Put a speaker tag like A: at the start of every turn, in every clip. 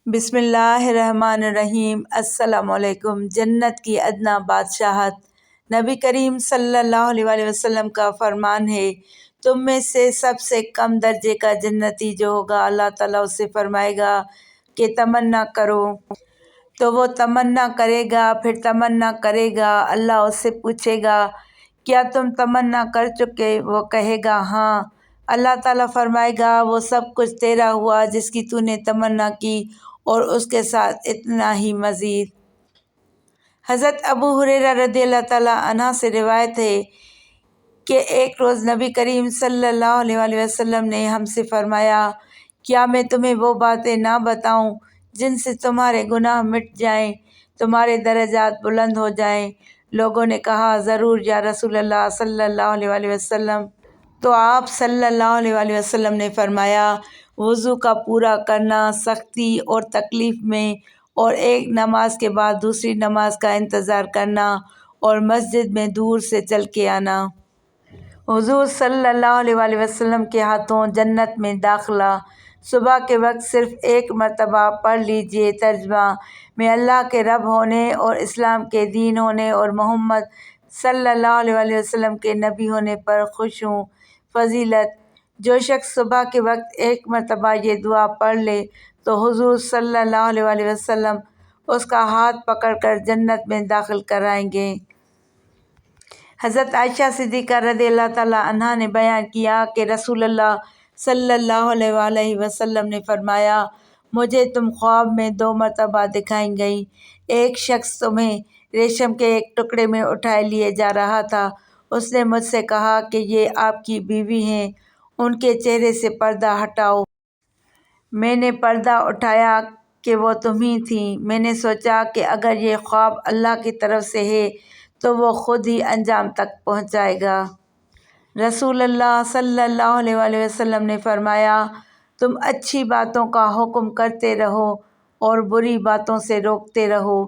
A: بسم اللہ الرحمن الرحیم۔ السلام علیکم۔ جنت کی ادنا بادشاہت۔ نبی کریم صلی اللہ علیہ وسلم کا فرمان ہے، تم میں سے سب سے کم درجے کا جنتی جو ہوگا، اللہ تعالیٰ اس سے فرمائے گا کہ تمنا کرو، تو وہ تمنا کرے گا، پھر تمنا کرے گا۔ اللہ اس سے پوچھے گا کیا تم تمنا کر چکے؟ وہ کہے گا ہاں۔ اللہ تعالیٰ فرمائے گا وہ سب کچھ تیرا ہوا جس کی تو نے تمنا کی، اور اس کے ساتھ اتنا ہی مزید۔ حضرت ابو ہریرہ رضی اللہ تعالیٰ عنہ سے روایت ہے کہ ایک روز نبی کریم صلی اللہ علیہ وسلم نے ہم سے فرمایا، کیا میں تمہیں وہ باتیں نہ بتاؤں جن سے تمہارے گناہ مٹ جائیں، تمہارے درجات بلند ہو جائیں؟ لوگوں نے کہا ضرور یا رسول اللہ صلی اللہ علیہ وسلم۔ تو آپ صلی اللہ علیہ وسلم نے فرمایا، وضو کا پورا کرنا سختی اور تکلیف میں، اور ایک نماز کے بعد دوسری نماز کا انتظار کرنا، اور مسجد میں دور سے چل کے آنا۔ حضور صلی اللہ علیہ وسلم کے ہاتھوں جنت میں داخلہ۔ صبح کے وقت صرف ایک مرتبہ پڑھ لیجئے۔ ترجمہ: میں اللہ کے رب ہونے اور اسلام کے دین ہونے اور محمد صلی اللہ علیہ وسلم کے نبی ہونے پر خوش ہوں۔ فضیلت: جو شخص صبح کے وقت ایک مرتبہ یہ دعا پڑھ لے تو حضور صلی اللہ علیہ وسلم اس کا ہاتھ پکڑ کر جنت میں داخل کرائیں گے۔ حضرت عائشہ صدیقہ رضی اللہ تعالیٰ عنہا نے بیان کیا کہ رسول اللہ صلی اللہ علیہ وسلم نے فرمایا، مجھے تم خواب میں 2 مرتبہ دکھائیں گئی۔ ایک شخص تمہیں ریشم کے ایک ٹکڑے میں اٹھائے لیے جا رہا تھا۔ اس نے مجھ سے کہا کہ یہ آپ کی بیوی ہیں، ان کے چہرے سے پردہ ہٹاؤ۔ میں نے پردہ اٹھایا کہ وہ تم ہی تھیں۔ میں نے سوچا کہ اگر یہ خواب اللہ کی طرف سے ہے تو وہ خود ہی انجام تک پہنچائے گا۔ رسول اللہ صلی اللہ علیہ وسلم نے فرمایا، تم اچھی باتوں کا حکم کرتے رہو اور بری باتوں سے روکتے رہو،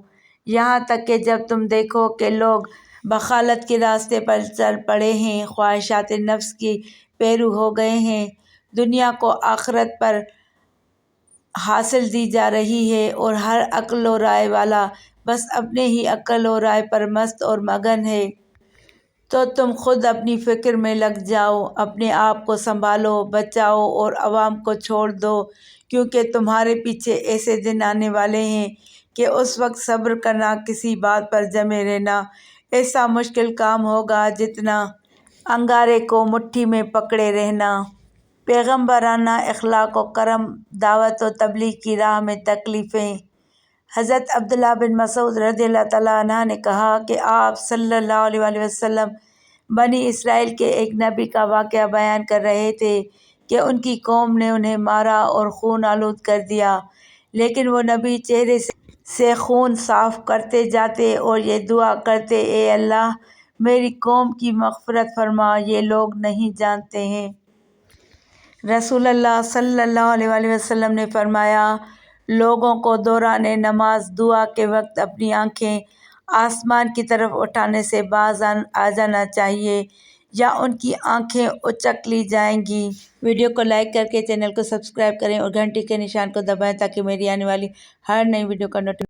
A: یہاں تک کہ جب تم دیکھو کہ لوگ بخالت کے راستے پر چل پڑے ہیں، خواہشات نفس کی پیرو ہو گئے ہیں، دنیا کو آخرت پر حاصل دی جا رہی ہے، اور ہر عقل و رائے والا بس اپنے ہی عقل و رائے پر مست اور مگن ہے، تو تم خود اپنی فکر میں لگ جاؤ، اپنے آپ کو سنبھالو، بچاؤ اور عوام کو چھوڑ دو، کیونکہ تمہارے پیچھے ایسے دن آنے والے ہیں کہ اس وقت صبر کرنا، کسی بات پر جمے رہنا ایسا مشکل کام ہوگا جتنا انگارے کو مٹھی میں پکڑے رہنا۔ پیغمبرانہ اخلاق و کرم، دعوت و تبلیغ کی راہ میں تکلیفیں۔ حضرت عبداللہ بن مسعود رضی اللہ تعالیٰ عنہ نے کہا کہ آپ صلی اللہ علیہ وسلم بنی اسرائیل کے ایک نبی کا واقعہ بیان کر رہے تھے کہ ان کی قوم نے انہیں مارا اور خون آلود کر دیا، لیکن وہ نبی چہرے سے خون صاف کرتے جاتے اور یہ دعا کرتے، اے اللہ میری قوم کی مغفرت فرما، یہ لوگ نہیں جانتے ہیں۔ رسول اللہ صلی اللہ علیہ وسلم نے فرمایا، لوگوں کو دوران نماز دعا کے وقت اپنی آنکھیں آسمان کی طرف اٹھانے سے باز آ جانا چاہیے، یا ان کی آنکھیں اچک لی جائیں گی۔ ویڈیو کو لائک کر کے چینل کو سبسکرائب کریں اور گھنٹی کے نشان کو دبائیں تاکہ میری آنے والی ہر نئی ویڈیو کا نوٹیفیکیشن